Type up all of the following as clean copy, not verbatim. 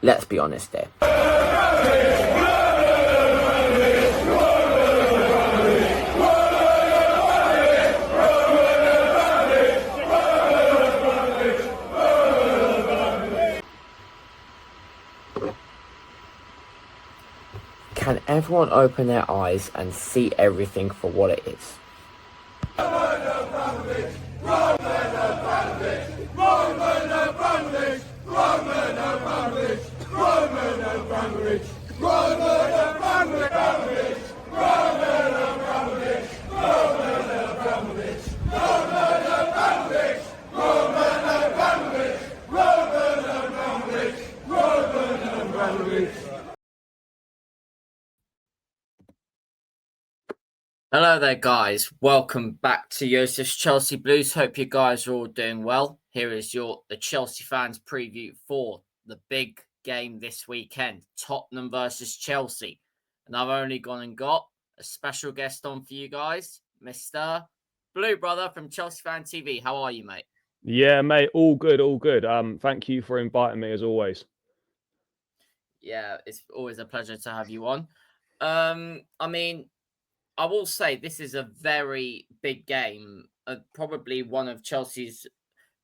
Let's be honest here. Can everyone open their eyes and see everything for what it is? Hello there, guys. Welcome back to Yosef's Chelsea Blues. Hope you guys are all doing well. Here is the Chelsea fans preview for the big game this weekend, Tottenham versus Chelsea. And I've only gone and got a special guest on for you guys, Mr. Blue Brother from Chelsea Fan TV. How are you, mate? Yeah, mate. All good, all good. Thank you for inviting me as always. Yeah, it's always a pleasure to have you on. I will say this is a very big game, probably one of Chelsea's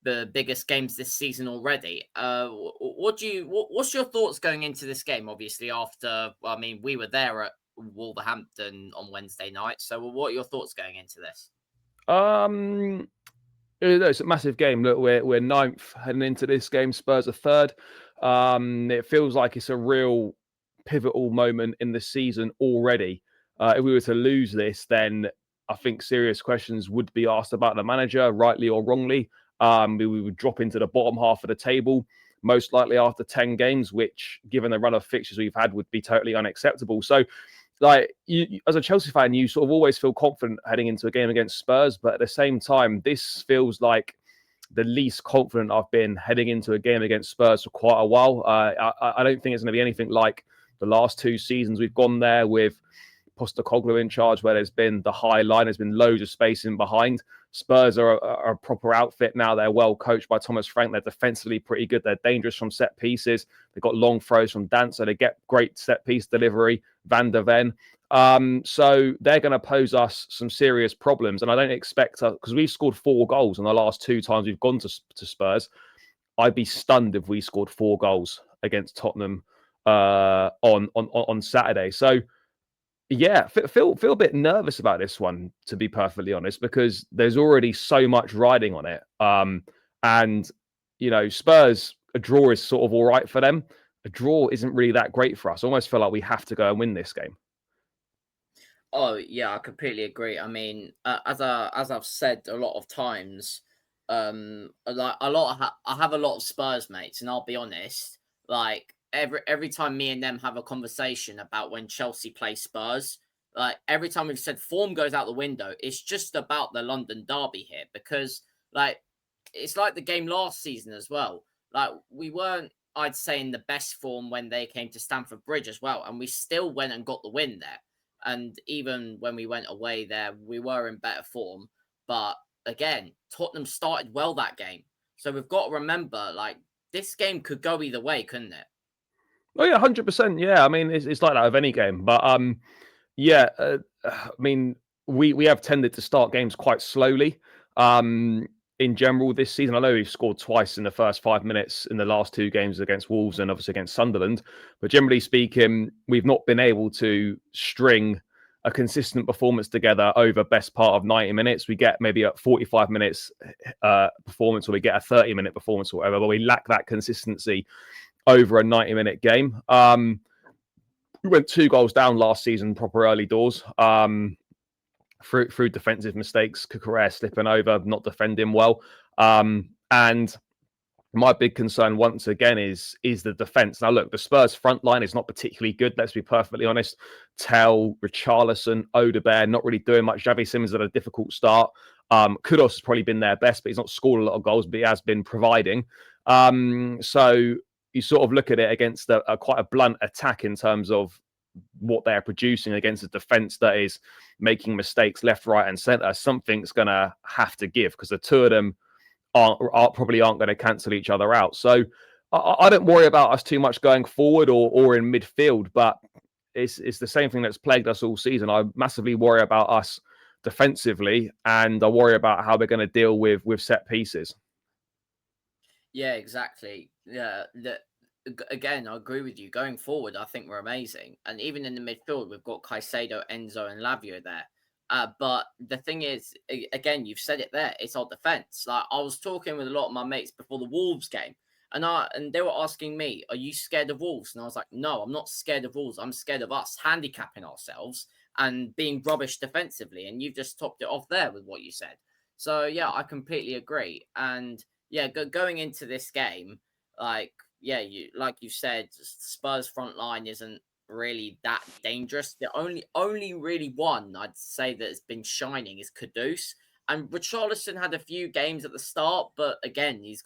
the biggest games this season already. What's your thoughts going into this game? Obviously, we were there at Wolverhampton on Wednesday night. So, what are your thoughts going into this? It's a massive game. Look, we're ninth heading into this game. Spurs are third. It feels like it's a real pivotal moment in the season already. If we were to lose this, then I think serious questions would be asked about the manager, rightly or wrongly. We would drop into the bottom half of the table, most likely after 10 games, which, given the run of fixtures we've had, would be totally unacceptable. So, you, as a Chelsea fan, you sort of always feel confident heading into a game against Spurs, but at the same time, this feels like the least confident I've been heading into a game against Spurs for quite a while. I don't think it's going to be anything like the last two seasons we've gone there with Postecoglou in charge, where there's been the high line, there's been loads of space in behind. Spurs are a proper outfit now. They're well coached by Thomas Frank. They're defensively pretty good. They're dangerous from set pieces. They've got long throws from Danso. They get great set piece delivery. Van der Ven. So they're going to pose us some serious problems. And I don't expect, because we've scored 4 goals in the last 2 times we've gone to Spurs. I'd be stunned if we scored 4 goals against Tottenham on Saturday. So, yeah, feel a bit nervous about this one, to be perfectly honest, because there's already so much riding on it. And, Spurs, a draw is sort of all right for them. A draw isn't really that great for us. I almost feel like we have to go and win this game. Oh, yeah, I completely agree. I mean, as I've said a lot of times, I have a lot of Spurs mates, and I'll be honest, like, every time me and them have a conversation about when Chelsea play Spurs, like every time we've said form goes out the window, it's just about the London derby here, because like it's like the game last season as well. Like we weren't, I'd say, in the best form when they came to Stamford Bridge as well, and we still went and got the win there. And even when we went away there, we were in better form. But again, Tottenham started well that game, so we've got to remember, like, this game could go either way, couldn't it? Oh yeah, 100%. Yeah, I mean it's like that of any game, but yeah, I mean we have tended to start games quite slowly. In general this season, I know we've scored twice in the first 5 minutes in the last 2 games against Wolves and obviously against Sunderland, but generally speaking, we've not been able to string a consistent performance together over best part of 90 minutes. We get maybe a 45 minutes performance, or we get a 30-minute performance or whatever, but we lack that consistency over a 90-minute game. We went 2 goals down last season, proper early doors, through defensive mistakes, Cucurella slipping over, not defending well. And my big concern once again is the defence. Now, look, the Spurs front line is not particularly good, let's be perfectly honest. Tell, Richarlison, Odegaard, not really doing much. Xavi Simons had a difficult start. Kudos has probably been their best, but he's not scored a lot of goals, but he has been providing. So you sort of look at it against a quite a blunt attack in terms of what they're producing against a defence that is making mistakes left, right, and centre. Something's going to have to give, because the two of them probably aren't going to cancel each other out. So I don't worry about us too much going forward or in midfield, but it's the same thing that's plagued us all season. I massively worry about us defensively, and I worry about how we're going to deal with set pieces. Yeah, exactly. Yeah, again, I agree with you. Going forward, I think we're amazing, and even in the midfield, we've got Caicedo, Enzo, and Lavio there. But the thing is, again, you've said it there. It's our defense. Like I was talking with a lot of my mates before the Wolves game, and they were asking me, "Are you scared of Wolves?" And I was like, "No, I'm not scared of Wolves. I'm scared of us handicapping ourselves and being rubbish defensively." And you've just topped it off there with what you said. So yeah, I completely agree. And yeah, going into this game, like yeah, you said, Spurs front line isn't really that dangerous. The only really one I'd say that has been shining is Kudus. And Richarlison had a few games at the start, but again, he's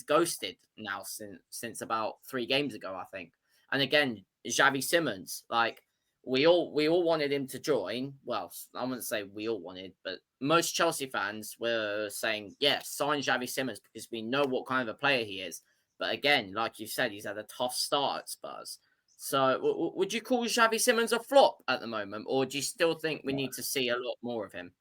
ghosted now since about 3 games ago, I think. And again, Xavi Simmons, like we all wanted him to join. Well, I wouldn't say we all wanted, but most Chelsea fans were saying, yes, sign Xavi Simmons because we know what kind of a player he is. But again, like you said, he's had a tough start at Spurs. So would you call Xavi Simmons a flop at the moment, or do you still think we need to see a lot more of him?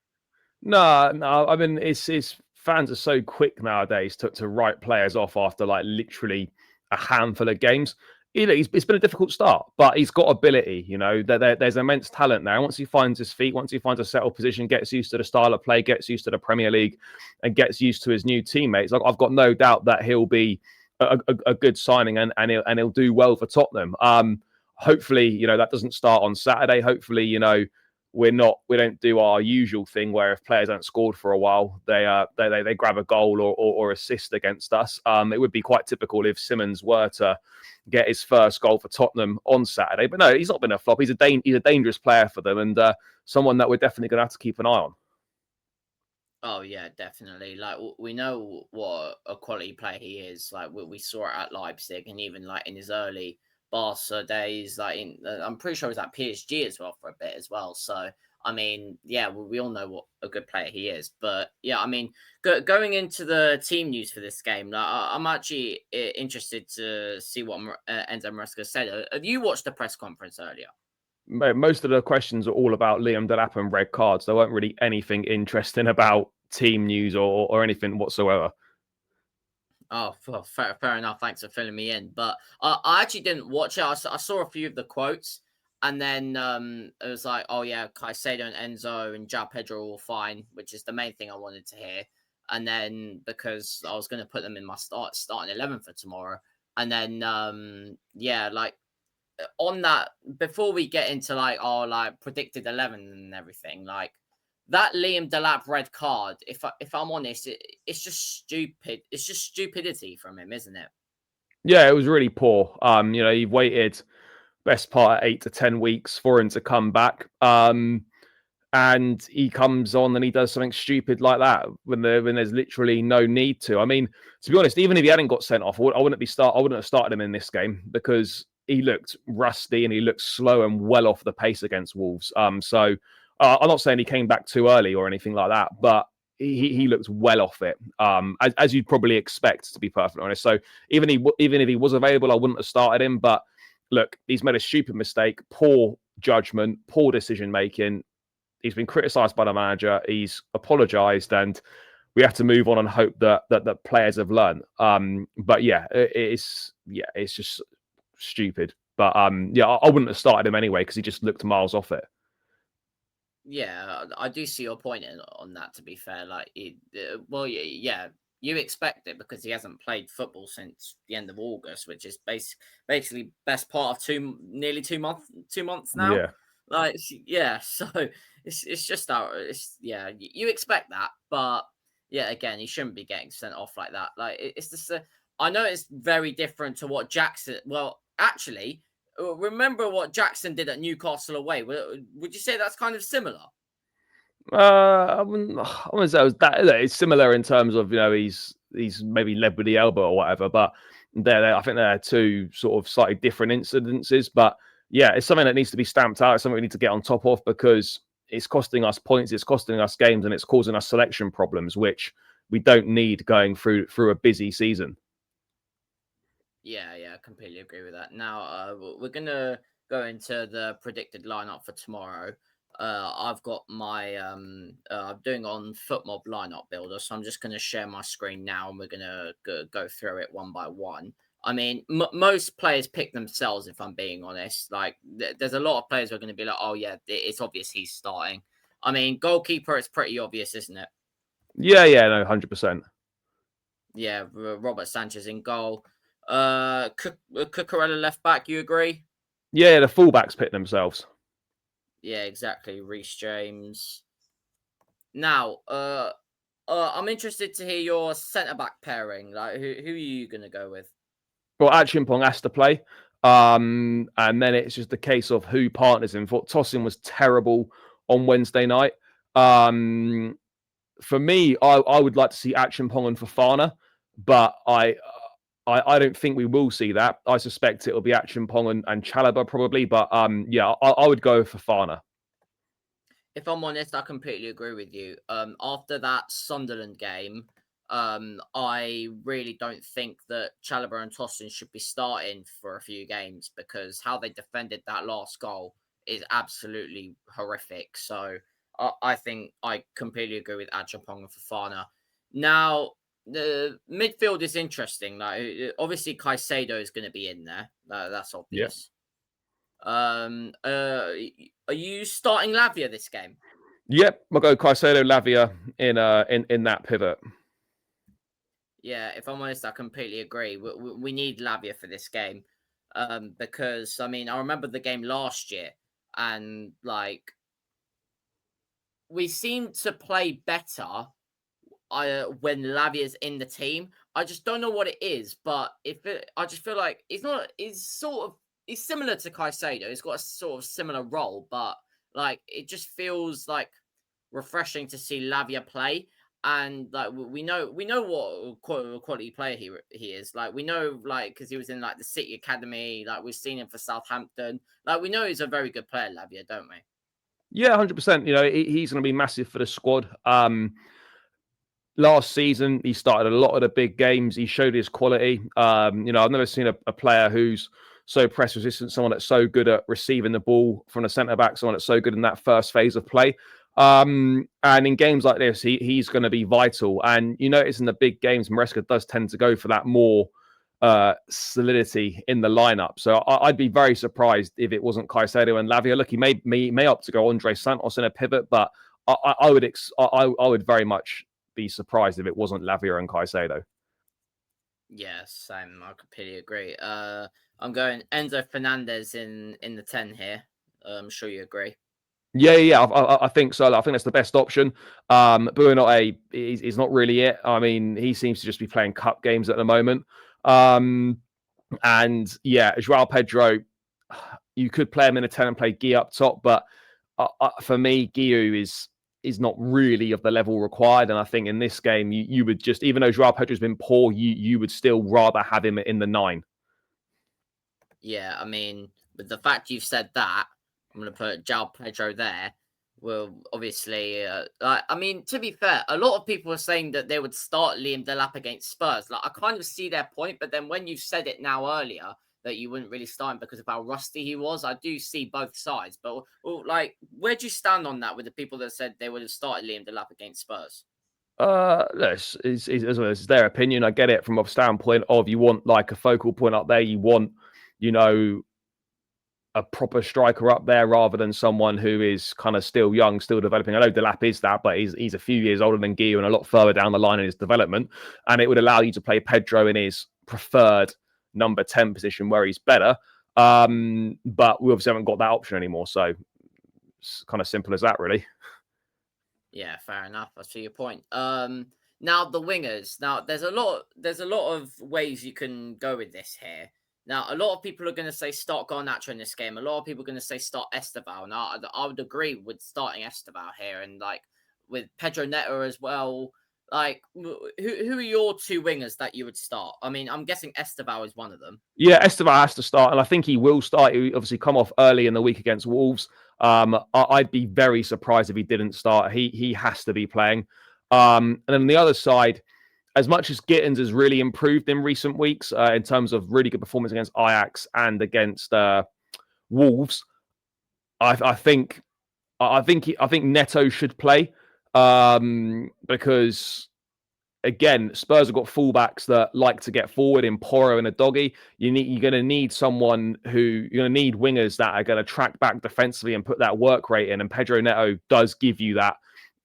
No, no. I mean, it's fans are so quick nowadays to write players off after like literally a handful of games. It's been a difficult start, but he's got ability. There's immense talent there. Once he finds his feet, once he finds a settled position, gets used to the style of play, gets used to the Premier League, and gets used to his new teammates. Like I've got no doubt that he'll be a good signing and he'll do well for Tottenham. Hopefully, that doesn't start on Saturday. Hopefully, we don't do our usual thing where if players haven't scored for a while, they grab a goal or assist against us. It would be quite typical if Simmons were to get his first goal for Tottenham on Saturday. But no, he's not been a flop. He's a dangerous player for them, and someone that we're definitely going to have to keep an eye on. Oh yeah, definitely. Like we know what a quality player he is. Like we saw it at Leipzig, and even like in his early Barca days. I'm pretty sure he was at PSG as well for a bit as well. So I mean, yeah, we all know what a good player he is. But yeah, I mean, going into the team news for this game, like, I'm actually interested to see what Enzo Maresca said. Have you watched the press conference earlier? Most of the questions are all about Liam Delap and red cards. There weren't really anything interesting about team news or anything whatsoever. Oh, well, fair enough. Thanks for filling me in. But I actually didn't watch it. I saw a few of the quotes, and then it was like, oh yeah, Caicedo and Enzo and Jao Pedro are all fine, which is the main thing I wanted to hear. And then because I was going to put them in my starting 11 for tomorrow, and then yeah, like on that before we get into like our like predicted 11 and everything, like that Liam Delap red card, if I'm honest, it's just stupid. It's just stupidity from him, isn't it? Yeah, it was really poor. You've waited best part of 8 to 10 weeks for him to come back. And he comes on and he does something stupid like that when there's literally no need to. I mean, to be honest, even if he hadn't got sent off, I wouldn't have started him in this game because he looked rusty and he looked slow and well off the pace against Wolves. I'm not saying he came back too early or anything like that, but he looked well off it, as you'd probably expect, to be perfectly honest. So even if he was available, I wouldn't have started him. But look, he's made a stupid mistake, poor judgment, poor decision making. He's been criticised by the manager. He's apologised, and we have to move on and hope that players have learned. But yeah, it's just stupid. But yeah, I wouldn't have started him anyway because he just looked miles off it. Yeah, I do see your point on that. To be fair, like, well, yeah, you expect it because he hasn't played football since the end of August, which is basically best part of nearly 2 months now. Yeah. Like, yeah, so it's just our, it's yeah, you expect that, but yeah, again, he shouldn't be getting sent off like that. Like, it's just, I know it's very different to what Jackson. Well, actually, remember what Jackson did at Newcastle away? Would you say that's kind of similar? I wouldn't say it was that. It's similar in terms of he's maybe led with the elbow or whatever, but I think they're two sort of slightly different incidences. But yeah, it's something that needs to be stamped out. It's something we need to get on top of because it's costing us points, it's costing us games, and it's causing us selection problems, which we don't need going through a busy season. Yeah, I completely agree with that. Now, we're gonna go into the predicted lineup for tomorrow. I've got my I'm doing on FootMob lineup builder, so I'm just gonna share my screen now, and we're gonna go through it one by one. I mean, most players pick themselves. If I'm being honest, like there's a lot of players who are going to be like, "Oh yeah, it's obvious he's starting." I mean, goalkeeper, it's pretty obvious, isn't it? Yeah, no, 100%. Yeah, Robert Sanchez in goal. Cucurella left back. You agree? Yeah, the fullbacks pick themselves. Yeah, exactly. Reece James. Now, I'm interested to hear your centre back pairing. Like, who are you gonna go with? Well, Achimpong has to play. And then it's just a case of who partners him. For Tosin was terrible on Wednesday night. Um, for me, I would like to see Achimpong and Fofana, but I don't think we will see that. I suspect it will be Achimpong and Chalobah probably, but yeah, I would go for Fofana. If I'm honest, I completely agree with you. After that Sunderland game, I really don't think that Chalobah and Tosin should be starting for a few games because how they defended that last goal is absolutely horrific. So I think I completely agree with Ajapong and Fafana. Now, the midfield is interesting. Like, obviously, Caicedo is going to be in there. That's Yeah. obvious. Are you starting Lavia this game? Yep, I'll go Caicedo Lavia in that pivot. Yeah, if I'm honest, I completely agree. We need Lavia for this game, because I mean I remember the game last year, and like we seem to play better when Lavia's in the team. I just don't know what it is, but I just feel like it's not. It's sort of it's similar to Caicedo. It's got a sort of similar role, but like it just feels like refreshing to see Lavia play. And like we know what quality player he is. Like we know like because he was in like the City Academy. Like we've seen him for Southampton. Like we know he's a very good player, Lavia, don't we? Yeah, 100%. You know, he's going to be massive for the squad. Last season, he started a lot of the big games. He showed his quality. You know, I've never seen a player who's so press resistant, someone that's so good at receiving the ball from the centre back, someone that's so good in that first phase of play. And in games like this, he's going to be vital. And you notice in the big games, Maresca does tend to go for that more solidity in the lineup. So I'd be very surprised if it wasn't Caicedo and Lavia. Look, he may opt to go Andre Santos in a pivot, but I would very much be surprised if it wasn't Lavia and Caicedo. Yes, same. I completely agree. I'm going Enzo Fernandez in the 10 here. I'm sure you agree. Yeah. I think so. I think that's the best option. Buenote is not really it. I mean, he seems to just be playing cup games at the moment. And yeah, Joao Pedro, you could play him in a 10 and play Guy up top, but for me, Guy is not really of the level required. And I think in this game, you would just, even though Joao Pedro's been poor, you would still rather have him in the 9. Yeah, I mean, with the fact you've said that, I'm going to put Jao Pedro there. Well, obviously, I mean, to be fair, a lot of people are saying that they would start Liam Delap against Spurs. Like, I kind of see their point, but then when you've said it now earlier that you wouldn't really start him because of how rusty he was, I do see both sides. But like, where do you stand on that with the people that said they would have started Liam Delap against Spurs? It's their opinion. I get it from a standpoint of you want like a focal point up there. You want, you know, a proper striker up there rather than someone who is kind of still young, still developing. I know Delap is that, but he's a few years older than Guillaume and a lot further down the line in his development. And it would allow you to play Pedro in his preferred number 10 position where he's better. But we obviously haven't got that option anymore. So it's kind of simple as that, really. Yeah, fair enough. I see your point. Now the wingers. Now there's a lot of ways you can go with this here. Now a lot of people are going to say start Garnacho in this game. A lot of people are going to say start Esteval. Now I would agree with starting Esteval here, and like with Pedro Neto as well. Like who are your two wingers that you would start? I mean, I'm guessing Esteval is one of them. Yeah, Esteban has to start, and I think he will start. He obviously come off early in the week against Wolves. I'd be very surprised if he didn't start. He has to be playing. And then on the other side, as much as Gittins has really improved in recent weeks in terms of really good performance against Ajax and against Wolves, I think I think Neto should play because again, Spurs have got fullbacks that like to get forward in Porro and a doggy. You're going to need someone you're going to need wingers that are going to track back defensively and put that work rate in. And Pedro Neto does give you that,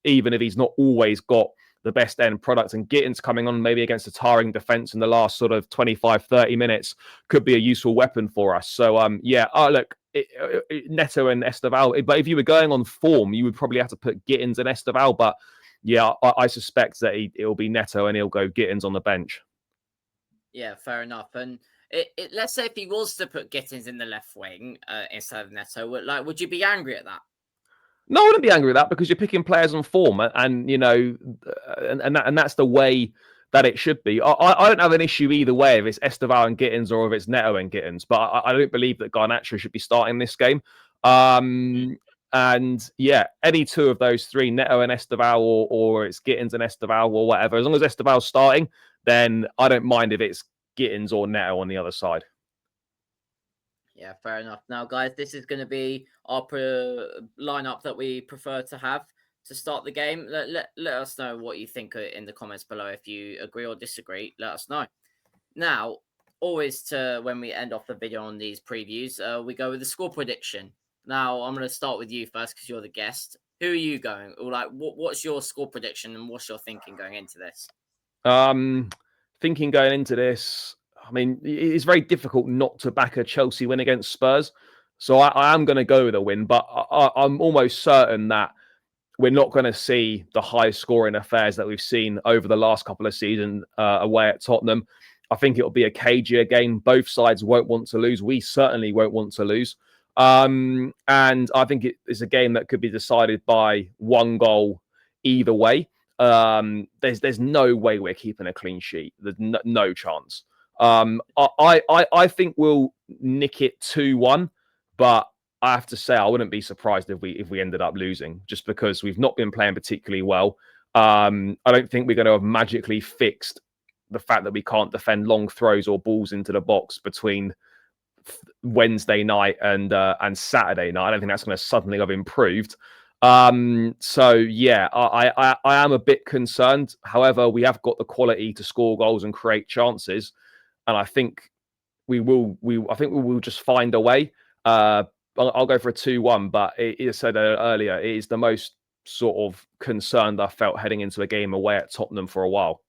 even if he's not always got the best end product. And Gittins coming on maybe against a tiring defense in the last sort of 25, 30 minutes could be a useful weapon for us. So, look, Neto and Esteval. But if you were going on form, you would probably have to put Gittins and Esteval. But yeah, I suspect that it'll be Neto and he'll go Gittins on the bench. Yeah, fair enough. And let's say if he was to put Gittins in the left wing instead of Neto, would you be angry at that? No, I wouldn't be angry with that because you're picking players on form, and you know, and that's the way that it should be. I don't have an issue either way if it's Esteval and Gittins or if it's Neto and Gittins, but I don't believe that Garnacho should be starting this game. And yeah, any two of those three, Neto and Esteval, or it's Gittins and Esteval or whatever, as long as Esteval's starting, then I don't mind if it's Gittins or Neto on the other side. Yeah, fair enough. Now, guys, this is going to be our lineup that we prefer to have to start the game. Let us know what you think in the comments below. If you agree or disagree, let us know. Now, always when we end off the video on these previews, we go with the score prediction. Now, I'm going to start with you first because you're the guest. Who are you going? Or what's your score prediction and what's your thinking going into this? Thinking going into this, I mean, it's very difficult not to back a Chelsea win against Spurs. So I am going to go with a win, but I'm almost certain that we're not going to see the high scoring affairs that we've seen over the last couple of seasons away at Tottenham. I think it'll be a cagier game. Both sides won't want to lose. We certainly won't want to lose. And I think it's a game that could be decided by one goal either way. There's no way we're keeping a clean sheet. There's no chance. I think we'll nick it 2-1, but I have to say I wouldn't be surprised if we ended up losing, just because we've not been playing particularly well. I don't think we're going to have magically fixed the fact that we can't defend long throws or balls into the box between Wednesday night and Saturday night. I don't think that's going to suddenly have improved. So yeah, I am a bit concerned. However, we have got the quality to score goals and create chances, and I think we will. I think we will just find a way. I'll go for a 2-1, but as I said earlier, it is the most sort of concerned I felt heading into a game away at Tottenham for a while.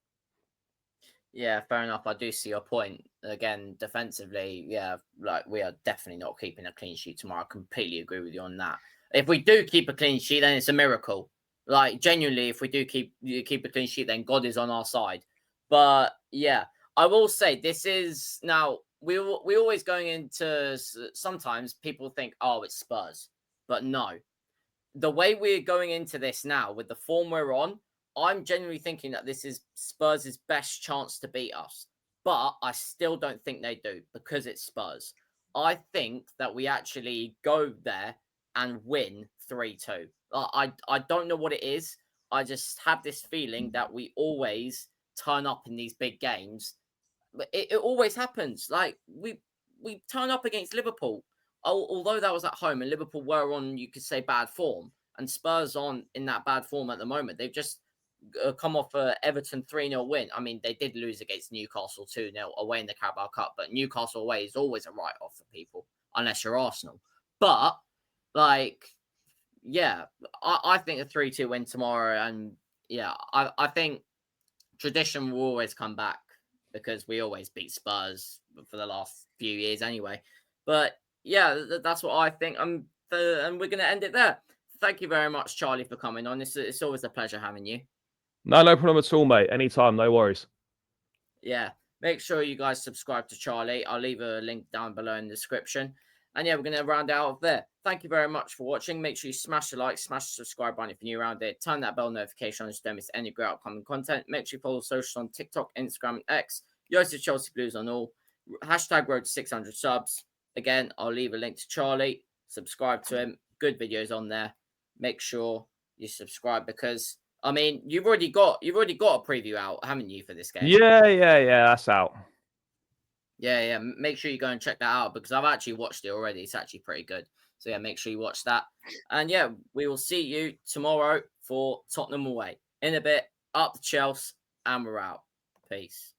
Yeah, fair enough. I do see your point. Again, defensively, yeah, like we are definitely not keeping a clean sheet tomorrow. I completely agree with you on that. If we do keep a clean sheet, then it's a miracle. Like genuinely, if we do keep a clean sheet, then God is on our side. But yeah, I will say this is now we always going into sometimes people think, oh, it's Spurs, but no, the way we're going into this now with the form we're on, I'm genuinely thinking that this is Spurs' best chance to beat us. But I still don't think they do because it's Spurs. I think that we actually go there and win 3-2. I don't know what it is. I just have this feeling that we always turn up in these big games. It always happens. Like we turn up against Liverpool, although that was at home and Liverpool were on, you could say, bad form, and Spurs aren't in that bad form at the moment. They've just come off a Everton 3-0 win. I mean, they did lose against Newcastle 2-0 away in the Carabao Cup, but Newcastle away is always a write-off for people, unless you're Arsenal. But, like, yeah, I think a 3-2 win tomorrow, and yeah, I think tradition will always come back because we always beat Spurs for the last few years anyway. But yeah, that's what I think. And we're going to end it there. Thank you very much, Charlie, for coming on. It's always a pleasure having you. No problem at all, mate. Anytime, no worries. Yeah, make sure you guys subscribe to Charlie. I'll leave a link down below in the description. And yeah, we're going to round out of there. Thank you very much for watching. Make sure you smash the like, smash the subscribe button if you're new around it. Turn that bell notification on so you don't miss any great upcoming content. Make sure you follow socials on TikTok, Instagram, and X. Yours is Chelsea Blues on all. Hashtag road to 600 subs. Again, I'll leave a link to Charlie. Subscribe to him. Good videos on there. Make sure you subscribe because I mean, you've already got a preview out, haven't you, for this game? Yeah. That's out. Yeah, yeah. Make sure you go and check that out because I've actually watched it already. It's actually pretty good. So yeah, make sure you watch that. And yeah, we will see you tomorrow for Tottenham away. In a bit, up the Chelsea, and we're out. Peace.